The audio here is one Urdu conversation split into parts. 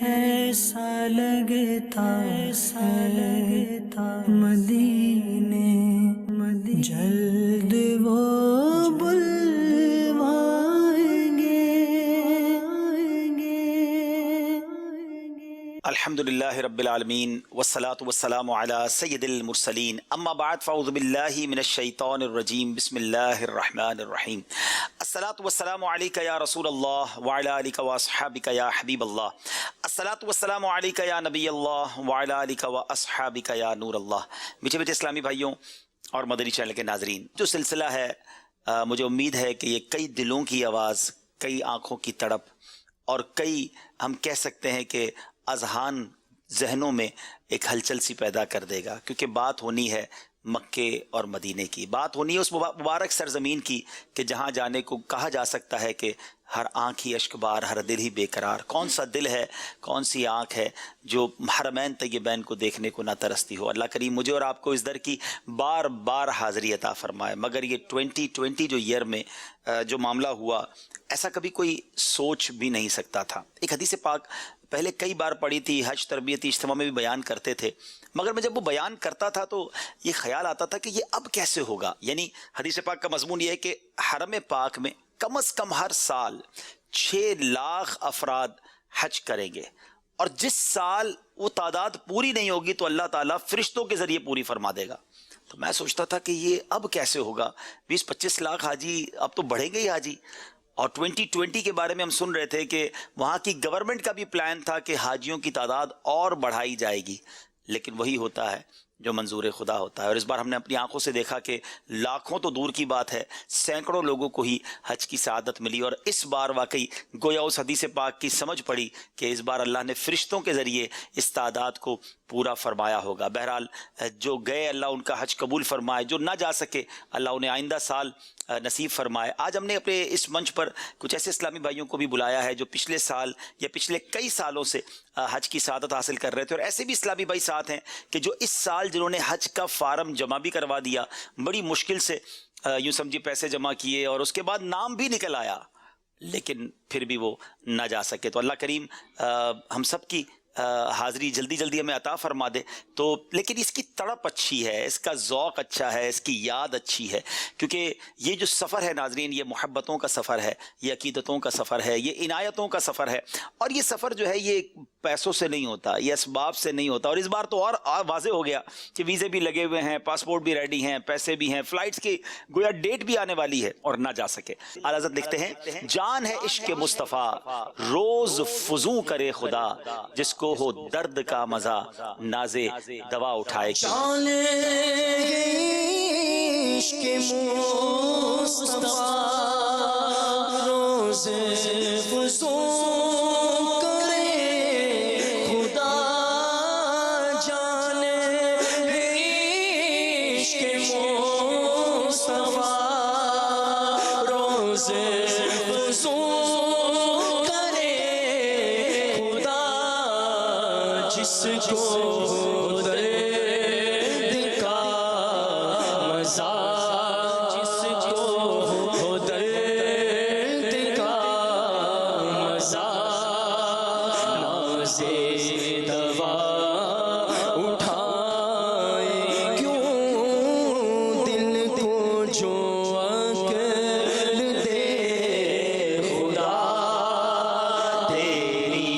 ایسا لگتا مدینے جلد وہ بلوائیں گے۔ الحمدللہ رب العالمین والصلاة والسلام علی سید المرسلین، اما بعد فاعوذ باللہ من الشیطان الرجیم، بسم اللہ الرحمن الرحیم۔ الصلاة والسلام علیکہ یا رسول اللہ وعلی آلکہ واصحابکہ یا حبیب اللہ، الصلاة والسلام علیکہ یا نبی اللہ وعلی آلکہ واصحابکہ یا نور اللہ۔ میٹھے میٹھے اسلامی بھائیوں اور مدنی چینل کے ناظرین، جو سلسلہ ہے مجھے امید ہے کہ یہ کئی دلوں کی آواز، کئی آنکھوں کی تڑپ اور کئی ہم کہہ سکتے ہیں کہ اذہان ذہنوں میں ایک ہلچل سی پیدا کر دے گا، کیونکہ بات ہونی ہے مکے اور مدینے کی، بات ہونی ہے اس مبارک سرزمین کی کہ جہاں جانے کو کہا جا سکتا ہے کہ ہر آنکھ ہی اشک بار، ہر دل ہی بے قرار۔ کون سا دل ہے، کون سی آنکھ ہے جو حرمین طیبین کو دیکھنے کو نہ ترستی ہو؟ اللہ کریم مجھے اور آپ کو اس در کی بار بار حاضری عطا فرمائے۔ مگر یہ 2020 جو ایئر میں جو معاملہ ہوا، ایسا کبھی کوئی سوچ بھی نہیں سکتا تھا۔ ایک حدیث پاک پہلے کئی بار پڑھی تھی، حج تربیتی اجتماع میں بھی بیان کرتے تھے، مگر میں جب وہ بیان کرتا تھا تو یہ خیال آتا تھا کہ یہ اب کیسے ہوگا۔ یعنی حدیث پاک کا مضمون یہ ہے کہ حرم پاک میں کم از کم ہر سال 6 لاکھ افراد حج کریں گے، اور جس سال وہ تعداد پوری نہیں ہوگی تو اللہ تعالیٰ فرشتوں کے ذریعے پوری فرما دے گا۔ تو میں سوچتا تھا کہ یہ اب کیسے ہوگا، 20-25 لاکھ حاجی اب تو بڑھیں گے ہی حاجی۔ اور 2020 کے بارے میں ہم سن رہے تھے کہ وہاں کی گورنمنٹ کا بھی پلان تھا کہ حاجیوں کی تعداد اور بڑھائی جائے گی، لیکن وہی ہوتا ہے جو منظور خدا ہوتا ہے۔ اور اس بار ہم نے اپنی آنکھوں سے دیکھا کہ لاکھوں تو دور کی بات ہے، سینکڑوں لوگوں کو ہی حج کی سعادت ملی، اور اس بار واقعی گویا اس حدیث پاک کی سمجھ پڑی کہ اس بار اللہ نے فرشتوں کے ذریعے اس تعداد کو پورا فرمایا ہوگا۔ بہرحال جو گئے اللہ ان کا حج قبول فرمائے، جو نہ جا سکے اللہ انہیں آئندہ سال نصیب فرمائے۔ آج ہم نے اپنے اس منچ پر کچھ ایسے اسلامی بھائیوں کو بھی بلایا ہے جو پچھلے سال یا پچھلے کئی سالوں سے حج کی سعادت حاصل کر رہے تھے، اور ایسے بھی اسلامی بھائی ساتھ ہیں کہ جو اس سال جنہوں نے حج کا فارم جمع بھی کروا دیا، بڑی مشکل سے یوں سمجھی پیسے جمع کیے اور اس کے بعد نام بھی نکل آیا، لیکن پھر بھی وہ نہ جا سکے۔ تو اللہ کریم ہم سب کی حاضری جلدی جلدی ہمیں عطا فرما دے۔ تو لیکن اس کی تڑپ اچھی ہے، اس کا ذوق اچھا ہے، اس کی یاد اچھی ہے، کیونکہ یہ جو سفر ہے ناظرین، یہ محبتوں کا سفر ہے، یہ عقیدتوں کا سفر ہے، یہ عنایتوں کا سفر ہے، اور یہ سفر جو ہے یہ پیسوں سے نہیں ہوتا، یہ اسباب سے نہیں ہوتا۔ اور اس بار تو اور واضح ہو گیا کہ ویزے بھی لگے ہوئے ہیں، پاسپورٹ بھی ریڈی ہیں، پیسے بھی ہیں، فلائٹس کی گویا ڈیٹ بھی آنے والی ہے اور نہ جا سکے۔ اعلی حضرت لکھتے ہیں، جان ہے عشق مصطفیٰ روز فزوں کرے خدا، جس کو ہو درد کا مزہ ناز دوا اٹھائے۔ جان ہے عشق مصطفیٰ روز فزوں کرے خدا، جان ہے عشق مصطفیٰ روز فزوں کرے خدا، جس کو درد کا مزہ، جس کو درد کا مزہ ناز دوا اٹھائے، کیوں دل کو جو عقل دے خدا، تیری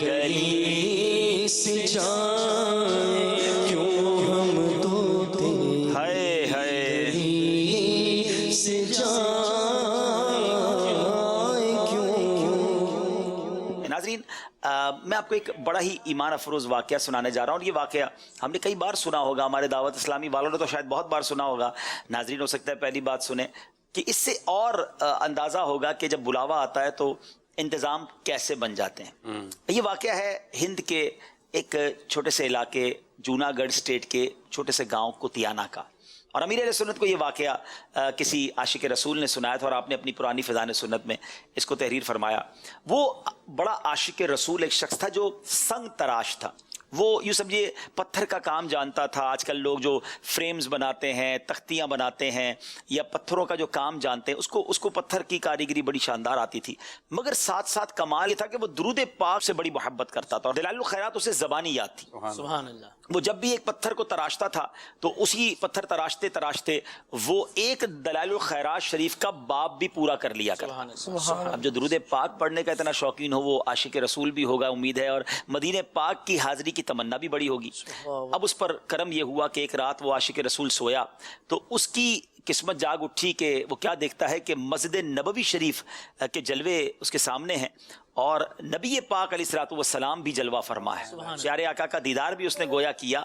گلی سے جائیں کیوں ہم تو تیری گلی سے جائیں کیوں۔ ناظرین میں آپ کو ایک بڑا ہی ایمان افروز واقعہ سنانے جا رہا ہوں، اور یہ واقعہ ہم نے کئی بار سنا ہوگا، ہمارے دعوت اسلامی والوں نے تو شاید بہت بار سنا ہوگا، ناظرین ہو سکتا ہے پہلی بات سنیں، کہ اس سے اور اندازہ ہوگا کہ جب بلاوا آتا ہے تو انتظام کیسے بن جاتے ہیں۔ یہ واقعہ ہے ہند کے ایک چھوٹے سے علاقے جوناگڑھ اسٹیٹ کے چھوٹے سے گاؤں کوتیانا کا، اور امیر اہل سنت کو یہ واقعہ کسی عاشق رسول نے سنایا تھا اور آپ نے اپنی پرانی فضان سنت میں اس کو تحریر فرمایا۔ وہ بڑا عاشق رسول ایک شخص تھا جو سنگ تراش تھا، وہ یوں سمجھیے پتھر کا کام جانتا تھا. آج کل لوگ جو فریمز بناتے ہیں, تختیاں بناتے ہیں, یا پتھروں کا جو کام جانتے ہیں, اس کو پتھر کی کاریگری بڑی شاندار آتی تھی. مگر ساتھ ساتھ کمال یہ تھا کہ وہ درود پاک سے بڑی محبت کرتا تھا, اور دلائل الخیرات اسے زبانی یاد تھی. سبحان اللہ. وہ جب بھی ایک پتھر کو تراشتا تھا تو اسی پتھر تراشتے تراشتے وہ ایک دلائل الخیرات شریف کا باب بھی پورا کر لیا کرتا. اب جو درود پاک پڑھنے کا اتنا شوقین ہو وہ عاشق رسول بھی ہوگا امید ہے, اور مدینہ پاک کی حاضری کی تمنا بھی بڑی ہوگی. اب اس پر کرم یہ ہوا کہ ایک رات وہ عاشق رسول سویا تو اس کی قسمت جاگ اٹھی کہ وہ کیا دیکھتا ہے کہ مسجد نبوی شریف کے جلوے اس کے سامنے ہیں, اور نبی پاک علیہ الصلوۃ والسلام بھی جلوہ فرما ہے. پیارے آقا کا دیدار بھی اس نے گویا کیا,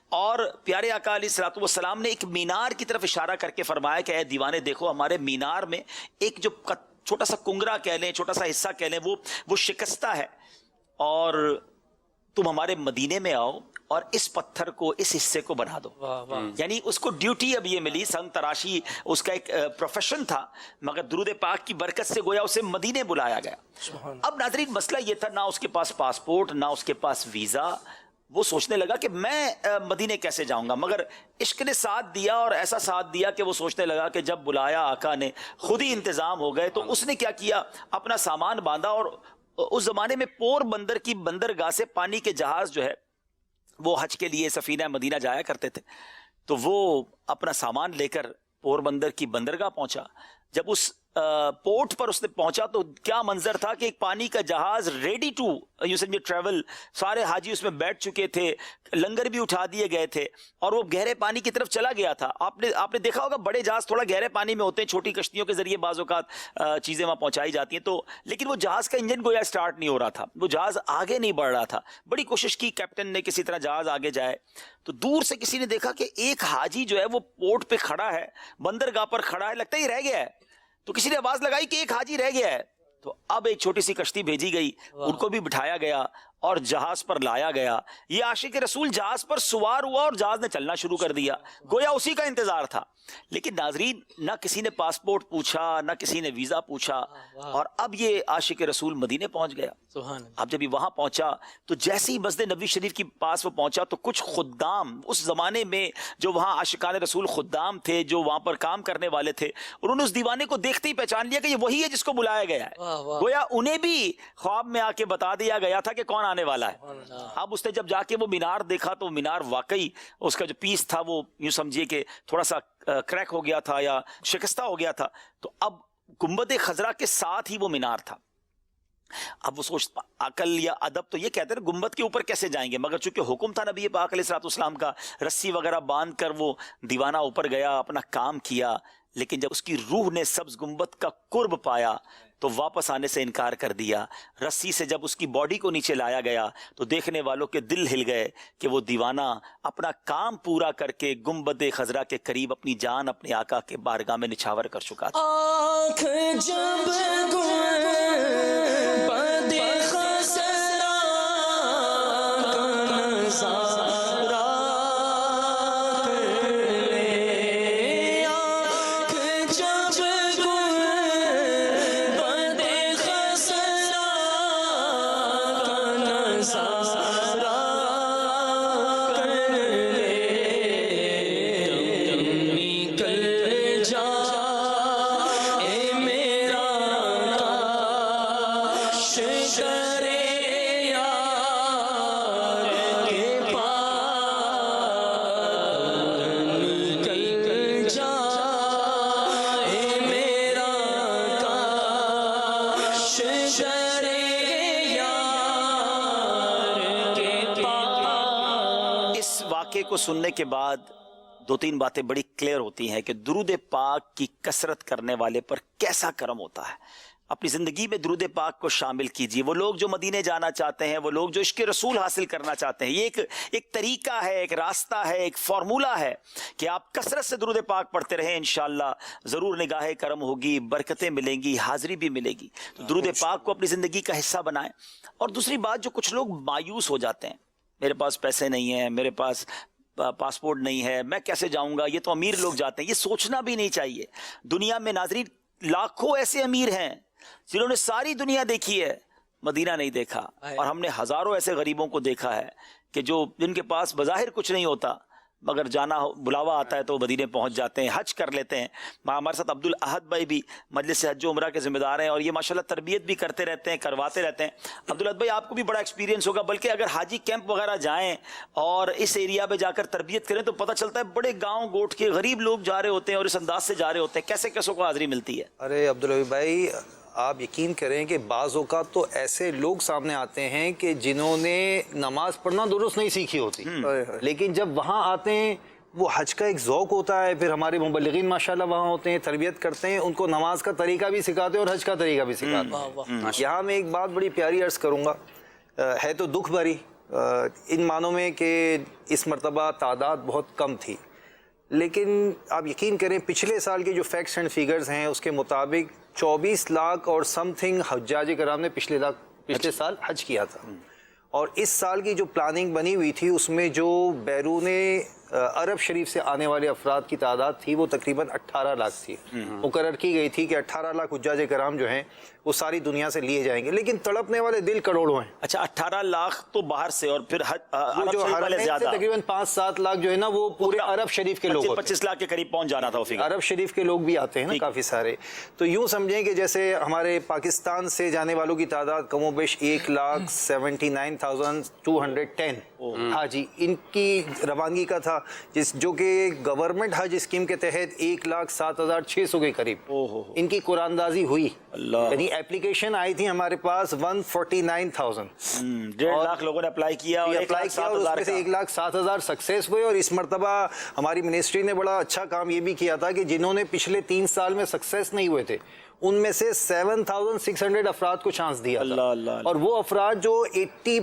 اور پیارے آقا علیہ الصلوۃ والسلام نے ایک مینار کی طرف اشارہ کر کے فرمایا کہ اے دیوانے دیکھو, ہمارے مینار میں ایک جو چھوٹا سا کنگرا کہہ لیں, چھوٹا سا حصہ کہہ لیں, وہ شکستہ ہے, اور تم ہمارے مدینے میں آؤ اور اس پتھر کو, اس حصے کو بنا دو. یعنی اس کو ڈیوٹی اب یہ ملی, سنگ تراشی اس کا ایک پروفیشن تھا, مگر درود پاک کی برکت سے گویا اسے مدینے بلایا گیا. اب ناظرین مسئلہ یہ تھا, نہ اس کے پاس پاسپورٹ, نہ اس کے پاس ویزا. وہ سوچنے لگا کہ میں مدینے کیسے جاؤں گا, مگر عشق نے ساتھ دیا, اور ایسا ساتھ دیا کہ وہ سوچنے لگا کہ جب بلایا آقا نے, خود ہی انتظام ہو گئے. تو اس نے کیا کیا, اپنا سامان باندھا, اور اس زمانے میں پور بندر کی بندرگاہ سے پانی کے جہاز جو ہے وہ حج کے لیے سفینہ مدینہ جایا کرتے تھے, تو وہ اپنا سامان لے کر پور بندر کی بندرگاہ پہنچا. جب اس پورٹ پر اس نے پہنچا تو کیا منظر تھا کہ ایک پانی کا جہاز ریڈی ٹو یو سمجھے ٹریول, سارے حاجی اس میں بیٹھ چکے تھے, لنگر بھی اٹھا دیے گئے تھے, اور وہ گہرے پانی کی طرف چلا گیا تھا. آپ نے دیکھا ہوگا بڑے جہاز تھوڑا گہرے پانی میں ہوتے ہیں, چھوٹی کشتیوں کے ذریعے بعض اوقات چیزیں وہاں پہنچائی جاتی ہیں, تو لیکن وہ جہاز کا انجن گویا سٹارٹ نہیں ہو رہا تھا, وہ جہاز آگے نہیں بڑھ رہا تھا. بڑی کوشش کی کیپٹن نے کسی طرح جہاز آگے جائے, تو دور سے کسی نے دیکھا کہ ایک حاجی جو ہے وہ پورٹ پہ کھڑا ہے, بندرگاہ پر کھڑا ہے, لگتا ہے یہ رہ گیا ہے. تو کسی نے آواز لگائی کہ ایک حاجی رہ گیا ہے. تو اب ایک چھوٹی سی کشتی بھیجی گئی, ان کو بھی بٹھایا گیا اور جہاز پر لایا گیا. یہ عاشق رسول جہاز پر سوار ہوا اور جہاز نے چلنا شروع کر دیا, گویا اسی کا انتظار تھا. لیکن ناظرین نہ کسی نے پاسپورٹ پوچھا, نہ کسی نے ویزا پوچھا, اور اب یہ عاشق رسول مدینے پہنچ گیا. اب جب یہ وہاں پہنچا تو جیسے ہی مسجد نبوی شریف کے پاس وہ پہنچا تو کچھ خدام, اس زمانے میں جو وہاں عاشقان رسول خدام تھے, جو وہاں پر کام کرنے والے تھے, انہوں نے اس دیوانے کو دیکھتے ہی پہچان لیا کہ یہ وہی ہے جس کو بلایا گیا ہے. گویا انہیں بھی خواب میں آ کے بتا دیا گیا تھا کہ کون آنے والا ہے. اب اس نے جب جا کے وہ مینار دیکھا تو مینار واقعی اس کا جو پیس تھا وہ یوں سمجھیے کہ تھوڑا سا کریک ہو گیا تھا یا شکستہ ہو گیا تھا. تو اب گنبد خضرا کے ساتھ ہی وہ مینار تھا. اب وہ سوچتا, عقل یا ادب تو یہ کہتے ہیں گنبد کے اوپر کیسے جائیں گے, مگر چونکہ حکم تھا نبی پاک علیہ الصلوۃ والسلام کا, رسی وغیرہ باندھ کر وہ دیوانہ اوپر گیا, اپنا کام کیا. لیکن جب اس کی روح نے سبز گنبد کا قرب پایا تو واپس آنے سے انکار کر دیا. رسی سے جب اس کی باڈی کو نیچے لایا گیا تو دیکھنے والوں کے دل ہل گئے کہ وہ دیوانہ اپنا کام پورا کر کے گنبد خضرا کے قریب اپنی جان اپنے آقا کے بارگاہ میں نچھاور کر چکا تھا. آنکھ جب گنبد خضرا کا نظارہ کرے, آنکھ جب گنبد خضرا کا نظارہ کرے, دم نکل جا کو سننے کے بعد دو تین باتیں بڑی کلیئر ہوتی ہیں کہ درود پاک کی کثرت کرنے والے پر کیسا کرم ہوتا ہے. اپنی زندگی میں درود پاک کو شامل کیجیے. وہ لوگ جو مدینے جانا چاہتے ہیں, وہ لوگ جو عشق رسول حاصل کرنا چاہتے ہیں, یہ ایک طریقہ ہے, ایک راستہ ہے, ایک فارمولہ ہے کہ آپ کثرت سے درود پاک پڑھتے رہیں. انشاءاللہ ضرور نگاہ کرم ہوگی, برکتیں ملیں گی, حاضری بھی ملے گی. تو درود پاک کو اپنی زندگی کا حصہ بنائیں. اور دوسری بات, جو کچھ لوگ مایوس ہو جاتے ہیں, میرے پاس پیسے نہیں ہیں, میرے پاس پاسپورٹ نہیں ہے, میں کیسے جاؤں گا, یہ تو امیر لوگ جاتے ہیں. یہ سوچنا بھی نہیں چاہیے. دنیا میں ناظرین لاکھوں ایسے امیر ہیں جنہوں نے ساری دنیا دیکھی ہے, مدینہ نہیں دیکھا، اور ہم نے ہزاروں ایسے غریبوں کو دیکھا ہے کہ جو جن کے پاس بظاہر کچھ نہیں ہوتا مگر جانا بلاوا آتا ہے تو وہ مدینے پہنچ جاتے ہیں، حج کر لیتے ہیں. ہمارے ساتھ عبد الاحد بھائی بھی مجلس حج و عمرہ کے ذمہ دار ہیں، اور یہ ماشاءاللہ تربیت بھی کرتے رہتے ہیں، کرواتے رہتے ہیں. عبد الاحد بھائی آپ کو بھی بڑا ایکسپیرینس ہوگا، بلکہ اگر حاجی کیمپ وغیرہ جائیں اور اس ایریا میں جا کر تربیت کریں تو پتہ چلتا ہے بڑے گاؤں گوٹ کے غریب لوگ جا رہے ہوتے ہیں اور اس انداز سے جا رہے ہوتے ہیں. کیسے کیسوں کو حاضری ملتی ہے؟ ارے عبداللہ بھائی، آپ یقین کریں کہ بعض اوقات تو ایسے لوگ سامنے آتے ہیں کہ جنہوں نے نماز پڑھنا درست نہیں سیکھی ہوتی، لیکن جب وہاں آتے ہیں وہ حج کا ایک ذوق ہوتا ہے. پھر ہمارے مبلغین ماشاءاللہ وہاں ہوتے ہیں، تربیت کرتے ہیں، ان کو نماز کا طریقہ بھی سکھاتے ہیں اور حج کا طریقہ بھی سکھاتے ہیں. یہاں میں ایک بات بڑی پیاری عرض کروں گا، ہے تو دکھ بھری ان معنوں میں کہ اس مرتبہ تعداد بہت کم تھی، لیکن آپ یقین کریں پچھلے سال کے جو فیکٹس اینڈ فیگرز ہیں اس کے مطابق 24 لاکھ اور سم تھنگ حجاج کرام نے پچھلے سال حج کیا تھا. اور اس سال کی جو پلاننگ بنی ہوئی تھی اس میں جو بیرون عرب شریف سے آنے والے افراد کی تعداد تھی وہ تقریباً 18 لاکھ تھی. مقرر کی گئی تھی کہ 18 لاکھ حجاج کرام جو ہیں وہ ساری دنیا سے لیے جائیں گے، لیکن تڑپنے والے دل کروڑوں ہیں. اچھا 18 لاکھ تو باہر سے، اور پھر عرب جو شریف والے حرمین سے زیادہ تقریباً 5-7 لاکھ جو ہے نا وہ پورے عرب شریف کے لوگ ہوتے ہیں. 25 لاکھ کے قریب پہنچ جانا تھا وہ فگر. عرب شریف کے لوگ بھی آتے ہیں نا کافی سارے. تو یوں سمجھیں کہ جیسے ہمارے پاکستان سے جانے والوں کی تعداد کم و بیش 1,79,210 حاجی ان کی روانگی کا تھا، جو کہ گورنمنٹ حج اسکیم کے تحت 1,07,600 کے قریب ان کی قرآن اندازی ہوئی. یعنی اپلیکیشن آئی تھی ہمارے پاس 149,000. 1.5 لاکھ لوگوں نے اپلائی کیا اور 1,07,000 سے 1,07,000 سکسیس ہوئے. اور اس مرتبہ ہماری منسٹری نے بڑا اچھا کام یہ بھی کیا تھا کہ جنہوں نے پچھلے 3 سال میں سکسیس نہیں ہوئے تھے ان میں سے 7,600 افراد کو چانس دیا تھا. اور وہ افراد جو 80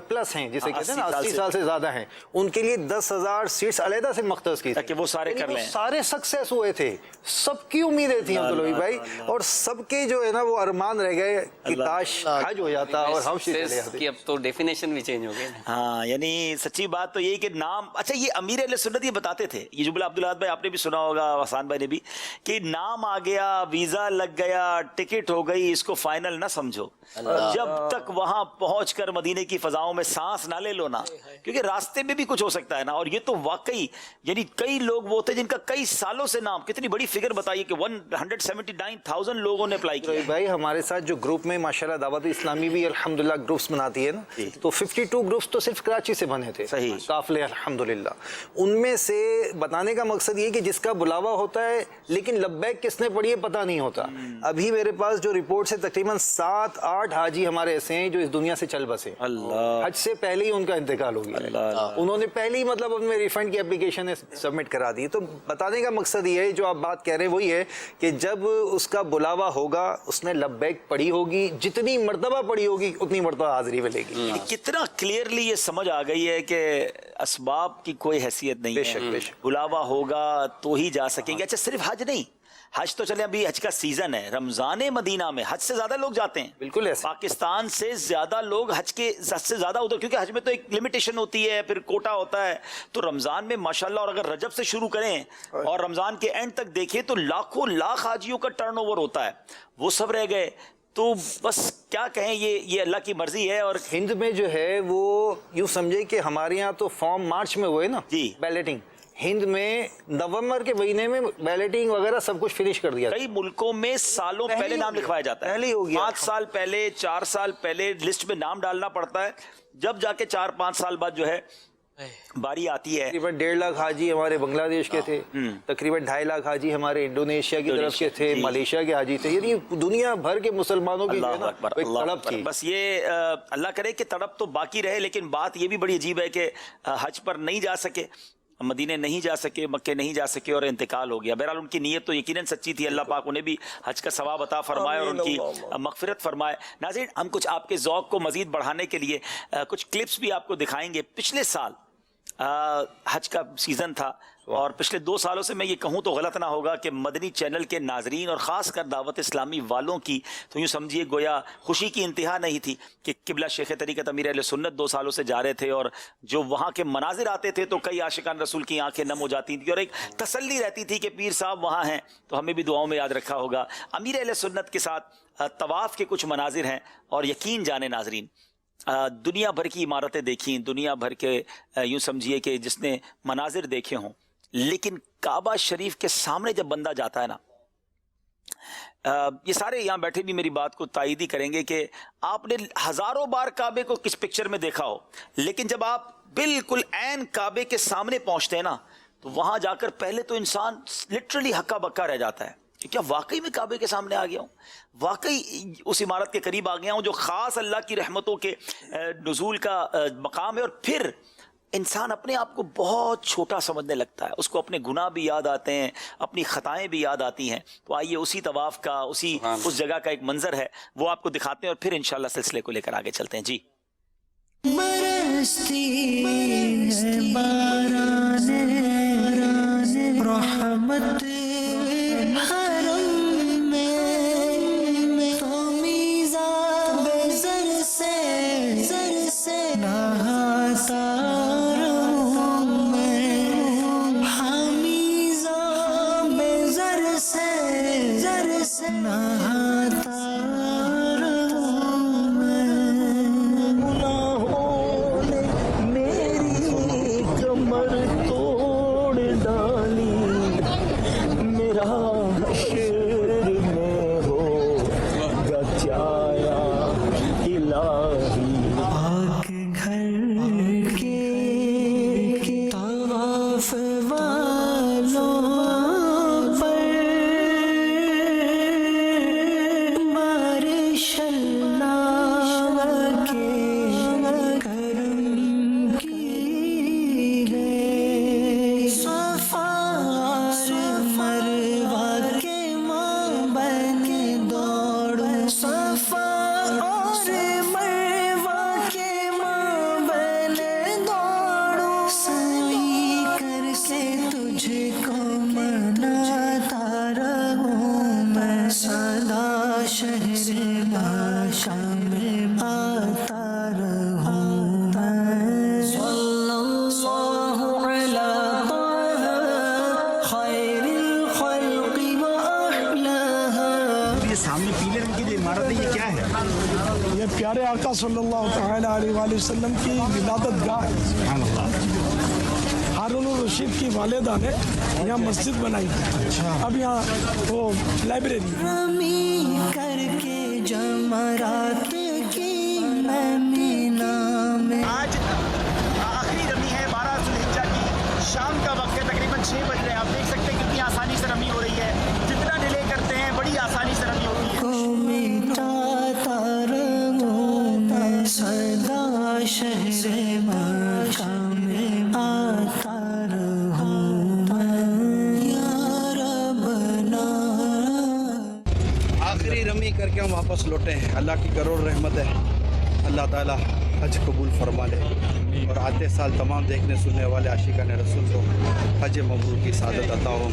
پلس ہیں، جسے کہتے ہیں نا 80 سال سے زیادہ ہیں، ان کے لیے 10,000 سیٹس علیحدہ سے مختص کی تاکہ وہ سارے کر لیں. سارے سکسیس ہوئے تھے، سب کی امیدیں تھیں عبدالوہی بھائی، اور سب کے جو ہے نا وہ ارمان رہ گئے کہ کاش حج ہو جاتا اور ہم چلے جاتے. اب تو ڈیفینیشن بھی چینج ہو گئی. ہاں یعنی سچی بات تو یہی کہ نام، اچھا یہ امیر اہل سنت یہ بتاتے تھے، یہ جملہ عبداللہ بھائی آپ نے بھی سنا ہوگا، حسان بھائی نے بھی، کہ نام آ گیا، ویزا لگ گیا، ٹکٹ ہو گئی، اس کو فائنل نہ سمجھو جب تک وہاں پہنچ کر مدینے کی فضاؤں میں سانس نہ لے لو نا، کیونکہ راستے میں بھی کچھ ہو سکتا ہے نا. اور یہ تو واقعی یعنی کئی لوگ وہ تھے جن کا کئی سالوں سے نام، کتنی بڑی فگر بتائیے کہ 179,000 لوگوں نے اپلائی کیا. بھائی ہمارے ساتھ جو گروپ میں ماشاءاللہ دعوت اسلامی بھی الحمدللہ گروپس بناتی ہے نا، تو 52 گروپس تو صرف کراچی سے بنے تھے قافلے الحمدللہ. ان میں سے بتانے کا مقصد یہ کہ جس کا بلاوا ہوتا ہے لیکن لبیک کس نے پڑھی ہے پتہ نہیں ہوتا. ابھی میرے پاس جو رپورٹ ہے تقریباً 7-8 حاجی ہمارے ایسے ہیں جو اس دنیا سے چل بسے، حج سے پہلے ہی ان کا انتقال ہو گیا، انہوں نے پہلے ہی مطلب اپنے ریفنڈ کی اپلیکیشن سبمٹ کرا دی. تو بتانے کا مقصد یہ ہے جو آپ بات کہہ رہے ہیں وہی ہے کہ جب اس کا بلاوا ہوگا اس نے لبیک پڑھی ہوگی، جتنی مرتبہ پڑھی ہوگی اتنی مرتبہ حاضری ملے گی. کتنا کلیئرلی یہ سمجھ آ گئی ہے کہ اسباب کی کوئی حیثیت نہیں ہے، بلاوا ہوگا تو ہی جا سکیں گے. اچھا صرف حج نہیں، حج تو چلے ابھی حج کا سیزن ہے، رمضان مدینہ میں حج سے زیادہ لوگ جاتے ہیں. بالکل ایسا، پاکستان سے زیادہ لوگ حج سے زیادہ ادھر، کیونکہ حج میں تو ایک لمیٹیشن ہوتی ہے، پھر کوٹا ہوتا ہے. تو رمضان میں ماشاءاللہ، اور اگر رجب سے شروع کریں اور رمضان کے اینڈ تک دیکھیں تو لاکھوں لاکھ حاجیوں کا ٹرن اوور ہوتا ہے. وہ سب رہ گئے تو بس کیا کہیں، یہ اللہ کی مرضی ہے. اور ہند میں جو ہے وہ یوں سمجھے کہ ہمارے یہاں تو فارم مارچ میں ہوئے نا بیلٹنگ، ہند میں نومبر کے مہینے میں بیلٹنگ وغیرہ سب کچھ فنش کر دیا. کئی ملکوں میں سالوں پہلے نام لکھوایا جاتا ہے، پہلے ہی ہو گیا، 5 سال پہلے، 4 سال پہلے لسٹ میں نام ڈالنا پڑتا ہے. جب جا کے 4-5 سال بعد جو ہے باری آتی ہے. تقریباً 1.5 لاکھ حاجی ہمارے بنگلہ دیش کے تھے، تقریباً 2.5 لاکھ حاجی ہمارے انڈونیشیا کی طرف کے تھے، ملیشیا کے حاجی تھے. یعنی دنیا بھر کے مسلمانوں کی تڑپ تھی. بس یہ اللہ کرے کہ تڑپ تو باقی رہے. لیکن بات یہ بھی بڑی عجیب ہے کہ حج پر نہیں جا سکے، مدینے نہیں جا سکے، مکے نہیں جا سکے اور انتقال ہو گیا. بہرحال ان کی نیت تو یقیناً سچی تھی. اللہ پاک انہیں بھی حج کا ثواب عطا فرمائے اور ان کی مغفرت فرمائے. ناظرین ہم کچھ آپ کے ذوق کو مزید بڑھانے کے لیے کچھ کلپس بھی آپ کو دکھائیں گے. پچھلے سال حج کا سیزن تھا اور پچھلے 2 سالوں سے میں یہ کہوں تو غلط نہ ہوگا کہ مدنی چینل کے ناظرین اور خاص کر دعوت اسلامی والوں کی تو یوں سمجھیے گویا خوشی کی انتہا نہیں تھی کہ قبلہ شیخ طریقت امیر اہل سنت 2 سالوں سے جا رہے تھے اور جو وہاں کے مناظر آتے تھے تو کئی عاشقان رسول کی آنکھیں نم ہو جاتی تھیں اور ایک تسلی رہتی تھی کہ پیر صاحب وہاں ہیں تو ہمیں بھی دعاؤں میں یاد رکھا ہوگا. امیر اہل سنت کے ساتھ طواف کے کچھ مناظر ہیں اور یقین جانے ناظرین دنیا بھر کی عمارتیں دیکھیں, دنیا بھر کے یوں سمجھیے کہ جس نے مناظر دیکھے ہوں, لیکن کعبہ شریف کے سامنے جب بندہ جاتا ہے نا, یہ سارے یہاں بیٹھے بھی میری بات کو تائید ہی کریں گے کہ آپ نے ہزاروں بار کعبے کو کس پکچر میں دیکھا ہو, لیکن جب آپ بالکل عین کعبے کے سامنے پہنچتے ہیں نا تو وہاں جا کر پہلے تو انسان لٹرلی ہکا بکا رہ جاتا ہے کہ کیا واقعی میں کعبے کے سامنے آ گیا ہوں, واقعی اس عمارت کے قریب آ گیا ہوں جو خاص اللہ کی رحمتوں کے نزول کا مقام ہے. اور پھر انسان اپنے آپ کو بہت چھوٹا سمجھنے لگتا ہے, اس کو اپنے گناہ بھی یاد آتے ہیں, اپنی خطائیں بھی یاد آتی ہیں. تو آئیے اسی طواف کا اس جگہ کا ایک منظر ہے وہ آپ کو دکھاتے ہیں اور پھر انشاءاللہ سلسلے کو لے کر آگے چلتے ہیں. جی برستی ہے باران رحمت حرم میں, تو میزاب زر سے نہاتا رہوں میں, میزاب زر سے نہاتا رہوں میں. گناہوں نے میری کمر توڑ ڈالی, میرا شیر میں ہوگا چایا الہی. پاک گھر کے طواف والوں پر بارش اللہ کے کرم کی ہے. صفا اور مروہ کے مابین دوڑ, صفا اور مروہ کے مابین دوڑوں, سعی کر کے تجھ کو مناتا رہوں میں, سدا شہر باشا میں آتا رہوں میں. صلی اللہ علی طه خیر الخلق واحلاها. یہ سامنے پیلے رنگ کی جو عمارت ہے یہ کیا ہے؟ یہ پیارے آقا صلی اللہ تعالی علیہ وآلہ وسلم کی ولادت گاہ ہے. سبحان اللہ. ہارون الرشید کی والدہ نے یہاں مسجد بنائی. اب یہاں وہ لائبریری. رمی کر کے جمرات کی میں مینا میں, آج آخری رمی ہے 12 ذوالحجہ کی, شام کا وقت ہے, تقریباً 6 بج رہے ہیں. آپ دیکھ سکتے ہیں کتنی آسانی سے رمی ہو رہی ہے, جتنا ڈیلے کرتے ہیں بڑی آسانی سے رمی ہوتی ہے. کو مٹاتا رہوں میں, سدا شہر مکہ میں آتا رہوں میں, یا ربنا. آخری رمی کر کے ہم واپس لوٹے ہیں. اللہ کی کروڑ رحمت ہے, اللہ تعالیٰ حج قبول فرما لے اور آتے سال تمام دیکھنے سننے والے عاشقان رسول کو حج مبرور کی سعادت عطا ہو.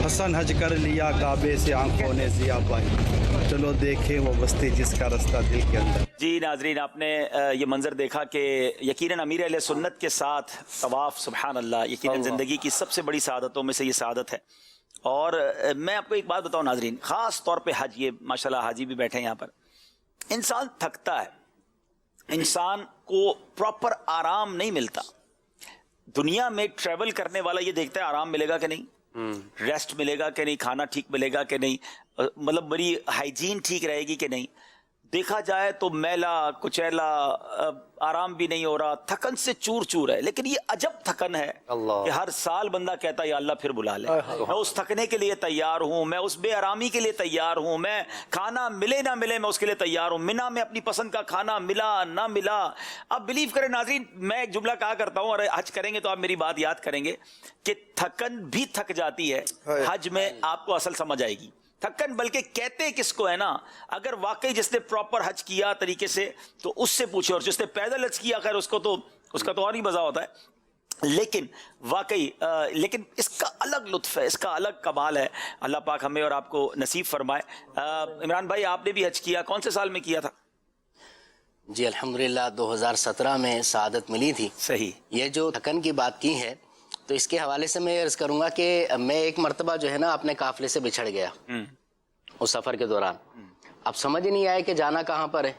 حسن حج کر لیا کعبے سے آنکھوں نے ضیا پائی, چلو دیکھیں وہ بستی جس کا رستہ دل کے اندر. جی ناظرین, آپ نے یہ منظر دیکھا کہ یقیناً امیر اہل سنت کے ساتھ طواف, سبحان اللہ, یقیناً زندگی کی سب سے بڑی سعادتوں میں سے یہ سعادت ہے. اور میں آپ کو ایک بات بتاؤں ناظرین, خاص طور پہ حج, یہ ماشاءاللہ حاجی بھی بیٹھے ہیں یہاں پر, انسان تھکتا ہے, انسان کو پراپر آرام نہیں ملتا. دنیا میں ٹریول کرنے والا یہ دیکھتا ہے آرام ملے گا کہ نہیں, ریسٹ ملے گا کہ نہیں, کھانا ٹھیک ملے گا کہ نہیں, مطلب بڑی ہائیجین ٹھیک رہے گی کہ نہیں. دیکھا جائے تو میلا کچیلا, آرام بھی نہیں ہو رہا, تھکن سے چور چور ہے. لیکن یہ عجب تھکن ہے کہ ہر سال بندہ کہتا ہے یا اللہ پھر بلا لے, میں اس تھکنے کے لیے تیار ہوں, میں اس بے آرامی کے لیے تیار ہوں, میں کھانا ملے نہ ملے میں اس کے لیے تیار ہوں. منا میں اپنی پسند کا کھانا ملا نہ ملا. اب بلیو کریں ناظرین, میں ایک جملہ کہا کرتا ہوں اور حج کریں گے تو آپ میری بات یاد کریں گے کہ تھکن بھی تھک جاتی ہے, حج میں آپ کو اصل سمجھ آئے گی. تھکن بلکہ کہتے کس کو ہے نا, اگر واقعی جس نے پراپر حج کیا طریقے سے تو اس سے پوچھو, اور جس نے پیدل حج کیا خیر اس کو تو اس کا تو اور ہی مزہ ہوتا ہے. لیکن واقعی لیکن اس کا الگ لطف ہے, اس کا الگ کمال ہے. اللہ پاک ہمیں اور آپ کو نصیب فرمائے. عمران بھائی آپ نے بھی حج کیا, کون سے سال میں کیا تھا؟ جی الحمدللہ 2017 میں سعادت ملی تھی. صحیح. یہ جو تھکن کی بات کی ہے تو اس کے حوالے سے میں عرض کروں گا کہ میں ایک مرتبہ جو ہے نا اپنے قافلے سے بچھڑ گیا اس سفر کے دوران. اب سمجھ نہیں آیا کہ جانا کہاں پر ہے.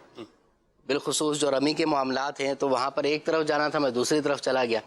بالخصوص جو رمی کے معاملات ہیں تو وہاں پر ایک طرف جانا تھا, میں دوسری طرف چلا گیا.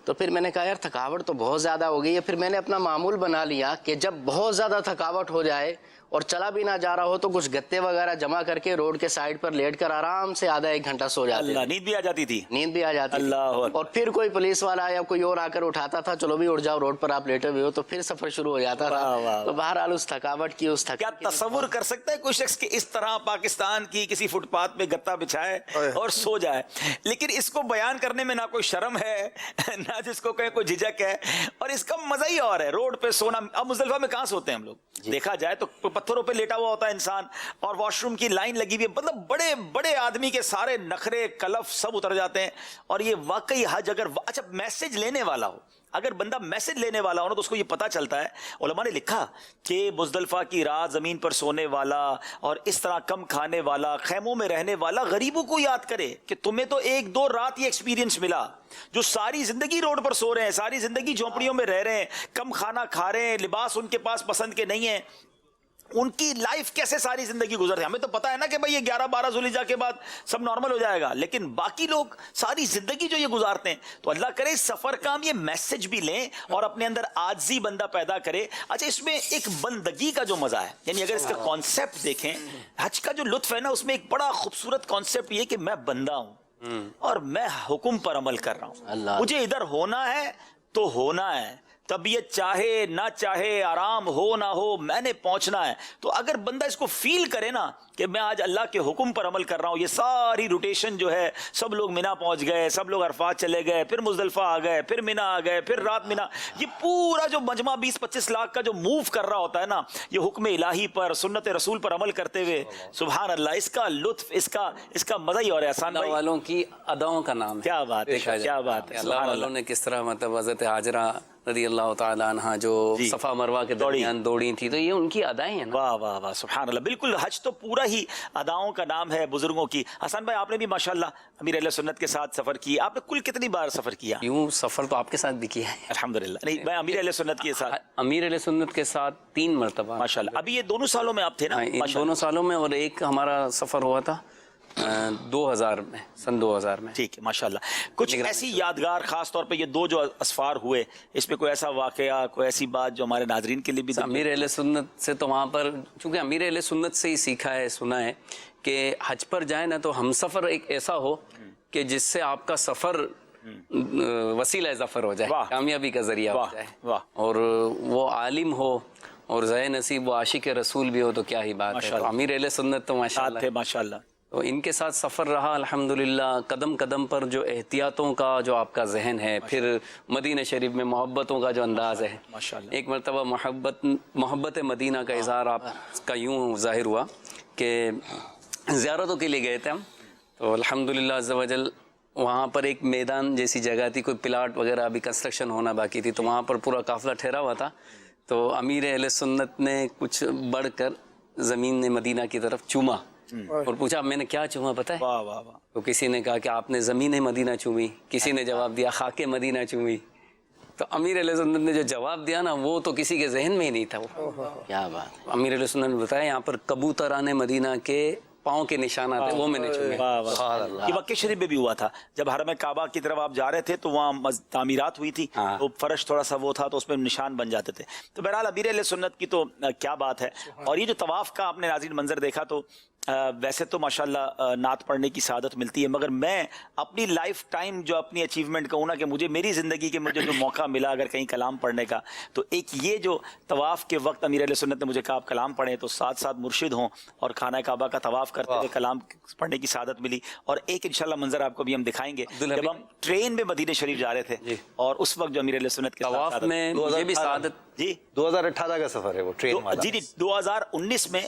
تو پھر میں نے کہا یار تھکاوٹ تو بہت زیادہ ہو گئی ہے. پھر میں نے اپنا معمول بنا لیا کہ جب بہت زیادہ تھکاوٹ ہو جائے اور چلا بھی نہ جا رہا ہو تو کچھ گتے وغیرہ جمع کر کے روڈ کے سائڈ پر لیٹ کر آرام سے آدھا ایک گھنٹہ سو جاتے. اللہ, نیند بھی آ جاتی تھی. نیند بھی آ جاتی تھی. اللہ. اور پھر کوئی پولیس والا یا کوئی اور آ کر اٹھاتا تھا, چلو بھی اٹھ جاؤ, روڈ پر آپ لیٹے ہوئے ہو, تو پھر سفر شروع ہو جاتا تھا. تو بہرحال اس تھکاوٹ کی کیا تصور کر سکتا ہے کوئی شخص کہ اس طرح پاکستان کی کسی فٹ پاتھ پہ گتا بچھائے اور سو جائے؟ لیکن اس کو بیان کرنے میں نہ کوئی شرم ہے نہ جس کو کہیں کوئی جھجک ہے, اور اس کا مزہ ہی اور ہے روڈ پہ سونا. اب مزدلفہ میں کہاں سوتے ہیں ہم لوگ؟ دیکھا جائے تو پتھروں پہ لیٹا ہوا ہوتا ہے انسان, اور واش روم کی لائن لگی ہوئی ہے. مطلب بڑے بڑے آدمی کے سارے نخرے کلف سب اتر جاتے ہیں. اور یہ واقعی حج اگر اچھا میسج لینے والا ہو, اگر بندہ میسج لینے والا ہو نا تو اس کو یہ پتا چلتا ہے. علماء نے لکھا کہ مزدلفہ کی رات زمین پر سونے والا اور اس طرح کم کھانے والا, خیموں میں رہنے والا غریبوں کو یاد کرے کہ تمہیں تو ایک دو رات یہ ایکسپیرینس ملا. جو ساری زندگی روڈ پر سو رہے ہیں, ساری زندگی جھونپڑیوں میں رہ رہے ہیں, کم کھانا کھا رہے ہیں, لباس ان کے پاس پسند کے نہیں ہیں, ان کی لائف کیسے ساری زندگی گزرتے ہیں. ہمیں تو پتا ہے نا کہ بھائی یہ 11-12 ذوالحجہ کے بعد سب نارمل ہو جائے گا, لیکن باقی لوگ ساری زندگی جو یہ گزارتے ہیں. تو اللہ کرے اس سفر کا ہم یہ میسج بھی لیں اور اپنے اندر عاجزی بندہ پیدا کرے. اچھا اس میں ایک بندگی کا جو مزہ ہے, یعنی اگر اس کا کانسیپٹ دیکھیں, حج کا جو لطف ہے نا اس میں ایک بڑا خوبصورت کانسیپٹ یہ کہ میں بندہ ہوں اور میں حکم پر عمل کر رہا ہوں. مجھے ادھر ہونا ہے تو ہونا ہے, طبیعت چاہے نہ چاہے, آرام ہو نہ ہو, میں نے پہنچنا ہے. تو اگر بندہ اس کو فیل کرے نا کہ میں آج اللہ کے حکم پر عمل کر رہا ہوں, یہ ساری روٹیشن جو ہے, سب لوگ مینا پہنچ گئے, سب لوگ عرفات چلے گئے, پھر مزدلفہ آ گئے, پھر مینا آ گئے, پھر رات مینا, یہ پورا جو مجمع 20-25 لاکھ کا جو موو کر رہا ہوتا ہے نا, یہ حکم الہی پر, سنت رسول پر عمل کرتے ہوئے, سبحان اللہ, اس کا لطف, اس کا مزہ ہی اور ہے. احسان بھائی, والوں کی اداؤں کا نام ہے. کیا بات ہے, کیا بات ہے. اللہ والوں نے کس طرح مطلب حضرت ہاجرہ رضی اللہ تعالیٰ عنہ جو صفا مروہ کے درمیان دوڑی تھی, تو یہ ان کی ادائیں ہیں. واہ واہ واہ, سبحان اللہ. بالکل حج تو پورا ہی اداؤں کا نام ہے بزرگوں کی. حسن بھائی آپ نے بھی ماشاءاللہ امیر اہل سنت کے ساتھ سفر کیا, آپ نے کل کتنی بار سفر کیا؟ یوں سفر تو آپ کے ساتھ بھی کیا ہے الحمدللہ. نہیں, میں امیر اہل سنت کے ساتھ, امیر اہل سنت کے ساتھ 3 مرتبہ ماشاءاللہ. ابھی یہ دونوں سالوں میں آپ تھے نا؟ دونوں سالوں میں, اور ایک ہمارا سفر ہوا تھا 2000 میں, سن 2000 میں. ٹھیک ہے ماشاءاللہ. کچھ ایسی یادگار, خاص طور پہ یہ 2 جو اسفار ہوئے, اس میں کوئی ایسا واقعہ, کوئی ایسی بات جو ہمارے ناظرین کے لیے بھی؟ امیر اہل سنت سے تو وہاں پر, چونکہ امیر اہل سنت سے ہی سیکھا ہے, سنا ہے کہ حج پر جائیں نا تو ہم سفر ایک ایسا ہو کہ جس سے آپ کا سفر وسیلہ ظفر ہو جائے, کامیابی کا ذریعہ ہو جائے, اور وہ عالم ہو اور ذہ نصیب وہ عاشق رسول بھی ہو تو کیا ہی بات ہے. امیر اہل سنت تو ماشاءاللہ. تو ان کے ساتھ سفر رہا الحمدللہ. قدم قدم پر جو احتیاطوں کا جو آپ کا ذہن ہے, پھر مدینہ شریف میں محبتوں کا جو انداز ہے, ایک مرتبہ محبت مدینہ کا اظہار آپ کا یوں ظاہر ہوا کہ زیارتوں کے لیے گئے تھے ہم, تو الحمدللہ عز و جل وہاں پر ایک میدان جیسی جگہ تھی, کوئی پلاٹ وغیرہ ابھی کنسٹرکشن ہونا باقی تھی, تو وہاں پر پورا قافلہ ٹھہرا ہوا تھا. تو امیر اہل سنت نے کچھ بڑھ کر زمین نے مدینہ کی طرف چوما اور پوچھا میں نے کیا چوما پتہ ہے؟ تو کسی نے کہا کہ آپ نے زمین مدینہ چومی, کسی نے جواب دیا خاک مدینہ چومی. تو امیر علیہ سنت نے جو جواب دیا نا وہ تو کسی کے ذہن میں ہی نہیں تھا. وہ کیا بات, امیر علیہ سنت نے بتایا یہاں پر کبوتران مدینہ کے پاؤں کے نشانات ہیں, وہ میں نے چومے. یہ مکہ شریف میں بھی ہوا تھا, جب حرم کعبہ کی طرف آپ جا رہے تھے تو وہاں تعمیرات ہوئی تھی, تو فرش تھوڑا سا وہ تھا تو اس میں نشان بن جاتے تھے. تو بہرحال امیر علیہ سنت کی تو کیا بات ہے. اور یہ جو طواف کا آپ نے ناظرین منظر دیکھا, تو ویسے تو ماشاءاللہ نعت پڑھنے کی سعادت ملتی ہے, مگر میں اپنی لائف ٹائم جو اپنی اچیومنٹ کہوں نا کہ مجھے میری زندگی کے مجھے جو موقع ملا اگر کہیں کلام پڑھنے کا, تو ایک یہ جو طواف کے وقت امیر علیہ سنت نے مجھے کہا آپ کلام پڑھیں تو ساتھ ساتھ مرشد ہوں, اور خانہ کعبہ کا طواف کرتے ہوئے کلام پڑھنے کی سعادت ملی. اور ایک انشاءاللہ منظر آپ کو بھی ہم دکھائیں گے جب ہم ٹرین میں مدینہ شریف جا رہے تھے, اور اس وقت جو امیر علیہ سنت کے طواف میں مجھے بھی سعادت. جی 2018 کا سفر ہے وہ ٹرین والا. جی 2019 میں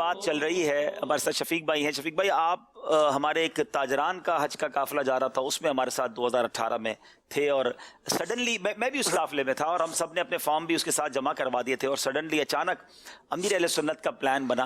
بات چل رہی ہے. ہمارے ساتھ شفیق بھائی ہیں. شفیق بھائی آپ ہمارے ایک تاجران کا حج کا قافلہ جا رہا تھا, اس میں ہمارے ساتھ 2018 میں تھے, اور سڈنلی میں بھی اس قافلے میں تھا, اور ہم سب نے اپنے فارم بھی اس کے ساتھ جمع کروا دیے تھے, اور سڈنلی اچانک امیر اہل سنت کا پلان بنا,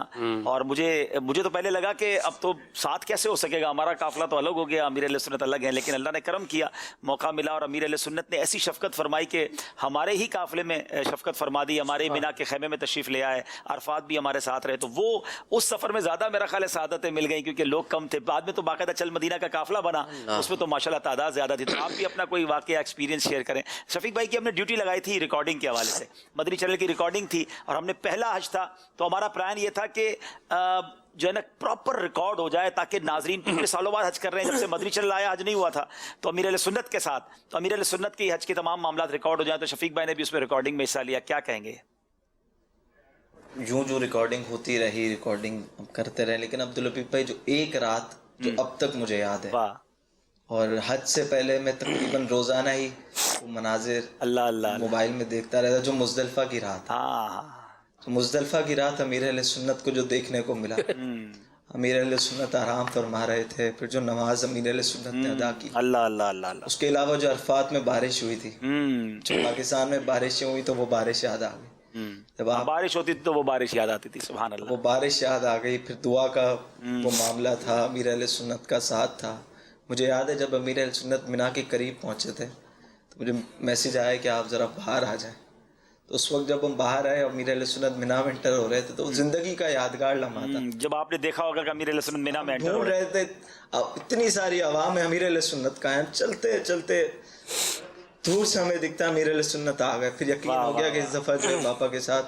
اور مجھے تو پہلے لگا کہ اب تو ساتھ کیسے ہو سکے گا, ہمارا قافلہ تو الگ ہو گیا, امیر اہل سنت الگ ہیں, لیکن اللہ نے کرم کیا, موقع ملا, اور امیر اہل سنت نے ایسی شفقت فرمائی کہ ہمارے ہی قافلے میں شفقت فرما دی, ہمارے مینا کے خیمے میں تشریف لے آئے, عرفات بھی ہمارے ساتھ رہے. تو وہ اس سفر میں زیادہ میرا خیال ہے سعادتیں مل گئیں, کیونکہ لوگ کم تھے. بعد میں تو باقاعدہ چل مدینہ کا قافلہ بنا, اس میں تو ماشاءاللہ تعداد زیادہ تھی. تو آپ بھی اپنا کوئی واقعہ ایکسپیرینس شیئر کریں. شفیق بھائی کی ہم نے ڈیوٹی لگائی تھی ریکارڈنگ کے حوالے سے, مدنی چینل کی ریکارڈنگ تھی, اور ہم نے پہلا حج تھا, تو ہمارا پلان یہ تھا کہ جو ہے نا پراپر ریکارڈ ہو جائے, تاکہ ناظرین پچھلے سالوں بعد حج کر رہے ہیں, جب سے مدنی چینل آیا حج نہیں ہوا تھا, تو امیر اہل سنت کے ساتھ, تو امیر اہل سنت کی حج کے تمام معاملات ریکارڈ ہو جائیں. تو شفیق بھائی نے بھی اس میں ریکارڈنگ میں حصہ لیا, کیا کہیں گے؟ جو ریکارڈنگ ہوتی رہی, ریکارڈنگ کرتے رہے, لیکن عبداللطیف بھائی جو ایک رات جو اب تک مجھے یاد ہے, اور حج سے پہلے میں تقریباً روزانہ ہی وہ مناظر اللہ موبائل میں دیکھتا رہتا, جو مزدلفہ کی رات, مزدلفہ کی رات امیر اہل سنت کو جو دیکھنے کو ملا, امیر اہل سنت آرام فرما رہے تھے, پھر جو نماز امیر اہل سنت نے ادا کی, اللہ, اس کے علاوہ جو عرفات میں بارش ہوئی تھی, جو پاکستان میں بارشیں ہوئی, تو وہ بارش یاد آ گئی. جب بارش ہوتی تھی تو وہ بارش یاد آتی تھی, سبحان اللہ, وہ بارش یاد آ گئی. پھر دعا کا وہ معاملہ تھا, امیر اہل سنت کا ساتھ تھا. مجھے یاد ہے جب امیر اہل سنت مینا کے قریب پہنچے تھے, تو مجھے میسج آیا کہ آپ ذرا باہر آ جائیں. تو اس وقت جب ہم باہر آئے, امیر اہل سنت مینا میں انٹر ہو رہے تھے, تو زندگی کا یادگار لمحہ تھا. جب آپ نے دیکھا ہوگا کہ امیر اہل سنت مینا میں انٹر ہو رہے تھے, اتنی ساری عوام ہے امیر اہل سنت کا, چلتے چلتے دور سے ہمیں دکھتا امیر اہل سنت آ گئے. پھر یقین ہو گیا کہ اس دفعہ جو پاپا کے ساتھ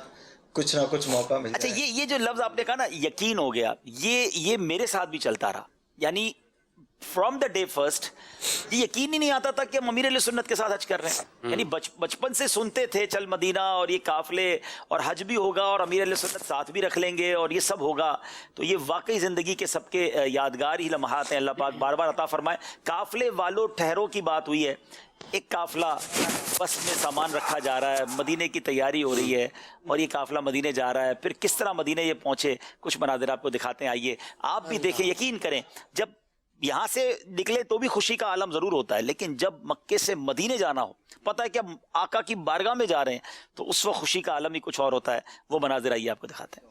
کچھ نہ کچھ موقع مل جائے. اچھا, یہ جو لفظ آپ نے کہا نا, یقین ہو گیا, یہ میرے ساتھ بھی چلتا رہا. یعنی فرام دا ڈے فرسٹ یہ یقین ہی نہیں آتا تھا کہ ہم امیر اہل سنت کے ساتھ حج کر رہے ہیں. یعنی بچپن سے سنتے تھے چل مدینہ, اور یہ قافلے, اور حج بھی ہوگا, اور امیر اہل سنت ساتھ بھی رکھ لیں گے, اور یہ سب ہوگا. تو یہ واقعی زندگی کے سب کے یادگار ہی لمحات ہیں. اللہ پاک بار بار عطا فرمائے. قافلے والوں ٹھہرو کی بات ہوئی ہے, ایک قافلہ بس میں سامان رکھا جا رہا ہے, مدینے کی تیاری ہو رہی ہے, اور یہ قافلہ مدینے جا رہا ہے. پھر کس طرح مدینے یہ پہنچے, کچھ مناظر آپ کو دکھاتے ہیں, آئیے آپ بھی دیکھیں. یقین کریں, جب یہاں سے نکلے تو بھی خوشی کا عالم ضرور ہوتا ہے, لیکن جب مکے سے مدینے جانا ہو, پتہ ہے کہ ہم آقا کی بارگاہ میں جا رہے ہیں, تو اس وقت خوشی کا عالم ہی کچھ اور ہوتا ہے. وہ مناظر آئیے آپ کو دکھاتے ہیں.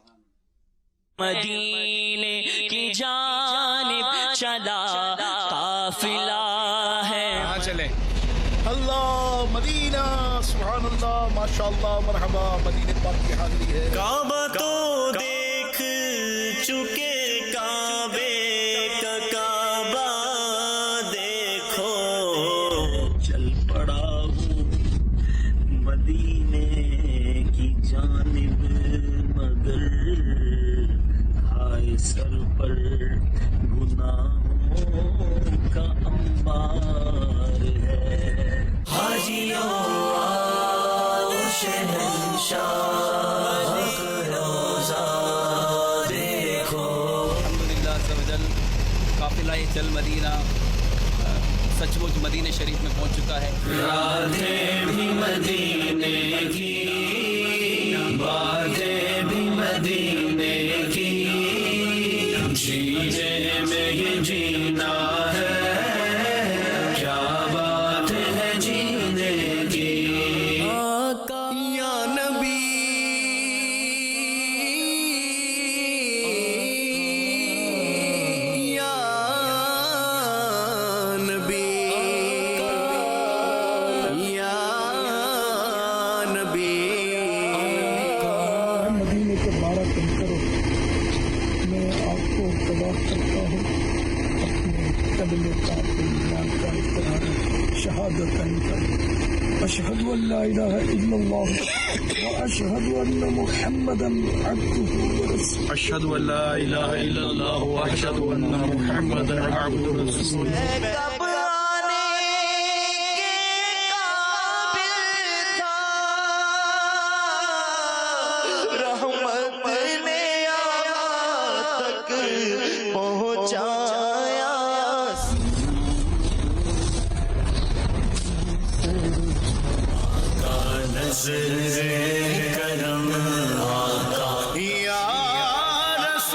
مدینے کی جانب چلا قافلہ ہے, چلے اللہ مدینہ, سبحان اللہ, ماشاءاللہ, مرحبا, مدینے پاک کی حاضری ہے. کعبہ تو دیکھ چکے, کعبے کا کعبہ دیکھو, چل پڑا ہوں مدینے کی جانب, مگر ہائے سر پر گناہوں کا انبار ہے. حاجیوں آؤ شہنشاہ قافلہ چل مدینہ سچ مچ مدینہ شریف میں پہنچ چکا ہے. راتیں بھی مدینے کی, باتیں بھی مدینے کی, جینے میں یہ جینا ہے, کیا بات ہے جینے کی. آقا یا نبی, أشهد أن لا إله إلا الله وأشهد أن محمدا عبده ورسوله. أشهد أن لا إله إلا الله وأشهد أن محمدا عبده ورسوله. کرم آقا یا رسول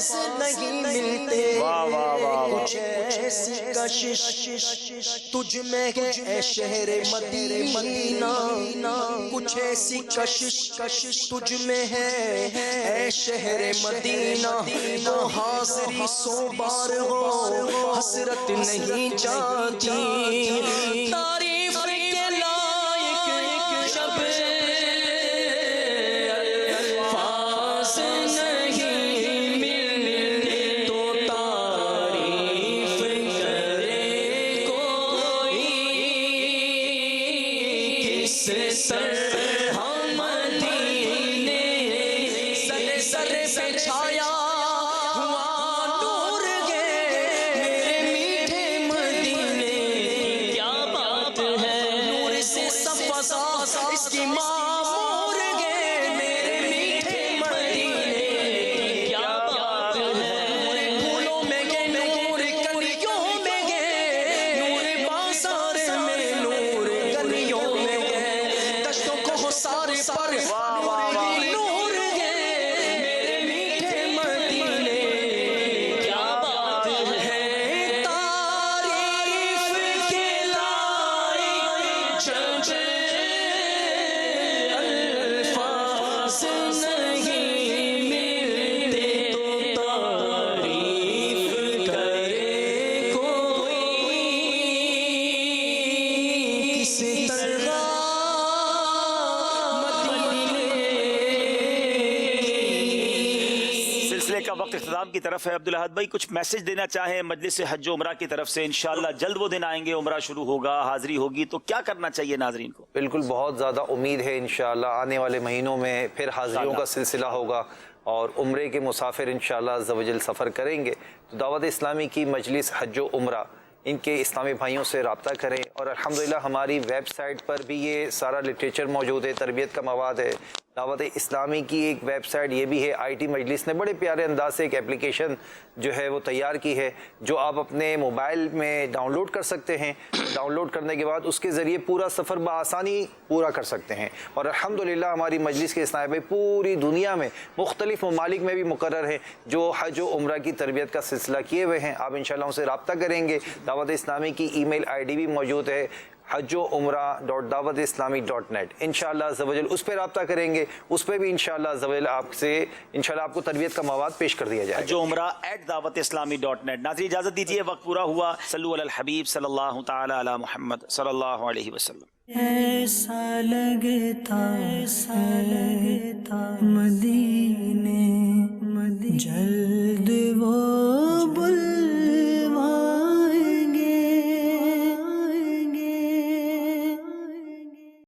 الفاظ نہیں ملتے کچھ ایسی کشش تجھ میں ہے اے شہر مدینہ کچھ ایسی کشش تجھ میں ہے اے شہر مدینہ وہ حاضری سو بار ہو حسرت نہیں جاتی تعریف کے لائق شب الفاظ نہیں ملتے تو تعریف کرے کوئی کس سر ہم مدینے سر پہ چھایا اس کی معمور گے میرے میٹھے مدینے کیا بات ہے نور پھولوں میں گے نور کلیوں میں گے نور بازار میں نور گلیوں میں گے دشتوں کو سارے پر نور گے میرے میٹھے مدینے کیا بات ہے تعریف کے لائق جج کا وقت اختتام کی طرف ہے. عبدالاحد بھائی کچھ میسج دینا چاہیں مجلس حج و عمرہ کی طرف سے؟ انشاءاللہ جلد وہ دن آئیں گے، عمرہ شروع ہوگا، حاضری ہوگی، تو کیا کرنا چاہیے ناظرین کو؟ بالکل بہت زیادہ امید ہے انشاءاللہ آنے والے مہینوں میں پھر حاضریوں کا سلسلہ ہوگا اور عمرے کے مسافر انشاءاللہ عز و جل سفر کریں گے تو دعوت اسلامی کی مجلس حج و عمرہ ان کے اسلامی بھائیوں سے رابطہ کریں. اور الحمدللہ ہماری ویب سائٹ پر بھی یہ سارا لٹریچر موجود ہے، تربیت کا مواد ہے. دعوت اسلامی کی ایک ویب سائٹ یہ بھی ہے. آئی ٹی مجلس نے بڑے پیارے انداز سے ایک اپلیکیشن جو ہے وہ تیار کی ہے جو آپ اپنے موبائل میں ڈاؤن لوڈ کر سکتے ہیں. ڈاؤن لوڈ کرنے کے بعد اس کے ذریعے پورا سفر بآسانی پورا کر سکتے ہیں. اور الحمدللہ ہماری مجلس کے اسلامی بھائی پوری دنیا میں مختلف ممالک میں بھی مقرر ہیں جو حج و عمرہ کی تربیت کا سلسلہ کیے ہوئے ہیں. آپ انشاءاللہ ان سے رابطہ کریں گے. دعوت اسلامی کی ای میل آئی ڈی بھی موجود ہے hajjoumrah.dawatislami.net. انشاءاللہ عز و جل اس پہ رابطہ کریں گے، اس پہ بھی انشاءاللہ عز و جل آپ سے انشاءاللہ آپ کو تربیت کا مواد پیش کر دیا جائے گا. hajjoumrah@dawatislami.net. ناظرین اجازت دیجیے، وقت پورا ہوا. صلو علی الحبیب صلی اللہ تعالی علی محمد صلی اللہ علیہ وسلم. ایسا لگتا مدینہ